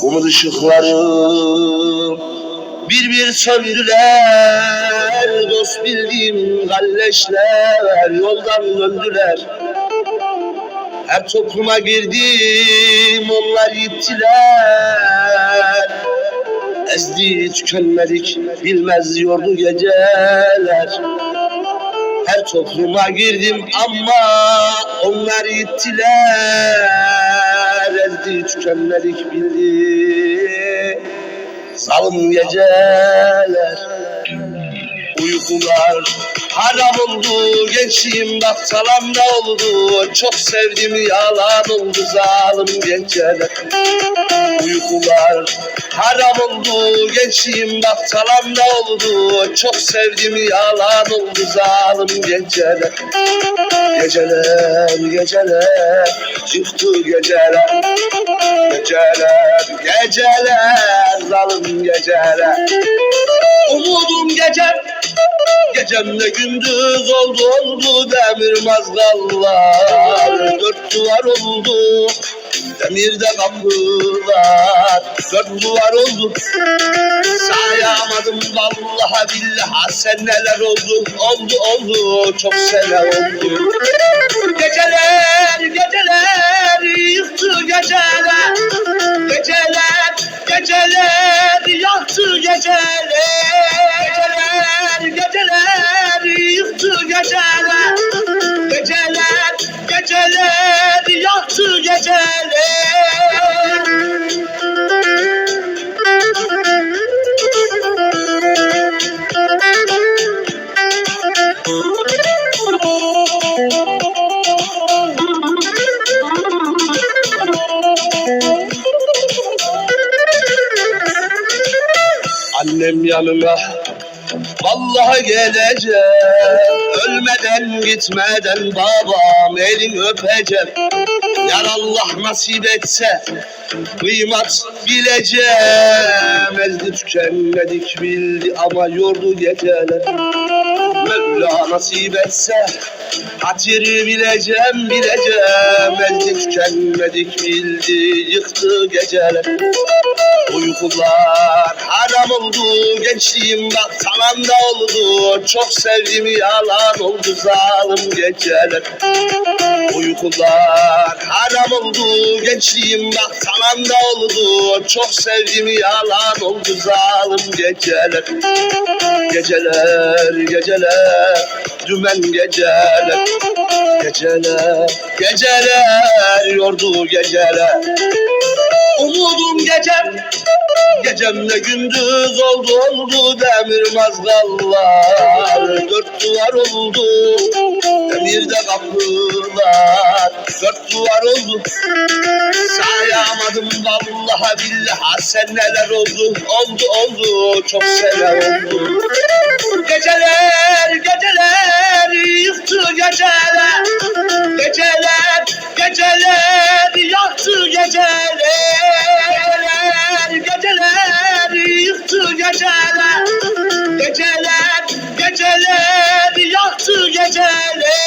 Umut ışıklarım bir bir söndüler. Dost bildiğim galleşler yoldan döndüler. Her topluma girdim, onlar gittiler. Ezdi tükenmedik, bilmez yordu geceler. Her topluma girdim ama onlar gittiler. Ezdi tükenmedik, bildi zalim geceler. Uykular haram oldu, gençliğim bak talamda oldu. Çok sevdim yalan oldu zalim geceler. Uykular haram oldu, gençliğim bak talamda oldu. Çok sevdim yalan oldu zalim geceler. Geceler geceler çıktı geceler. Geceler geceler zalim geceler. Umudum gecem, gecemde gündüz oldu demir mazgallar. Dört duvar oldu, demirde kapılar. Dört duvar oldu, sayamadım vallahi billahi. Seneler oldu, oldu, çok sene oldu. Geceler, geceler yıktı geceler. Geceler, geceler yaktı geceler. Geceler yıktı geceler. Geceler, geceler yaktı geceler. Annem yanıma vallahi geleceğim. Ölmeden gitmeden babam elini öpeceğim. Yar Allah nasip etse kıymat bileceğim. Ezdi tükenmedik bildi ama yordu geceler. Mevla nasip etse hatiri bileceğim. Ezdi tükenmedik bildi yıktı geceler. Uykular haram oldu, gençliğim bak tavanda oldu. Çok sevdim yalan oldu zalim geceler. Uykular haram oldu, gençliğim bak tavanda oldu. Çok sevdim yalan oldu zalim geceler. Geceler, geceler, dümen geceler. Geceler, geceler, yordu geceler. Umudum gecem, gecemde gündüz oldu demir mazgallar. Dört duvar oldu, demirde kapılar. Dört duvar oldu, sayamadım vallahi billahi. Seneler oldu, çok sene oldu. Geceler, geceler yıktı geceler. Geceler, geceler yaktı geceler. Geceler yıktı geceler. Geceler, geceler yaktı geceler.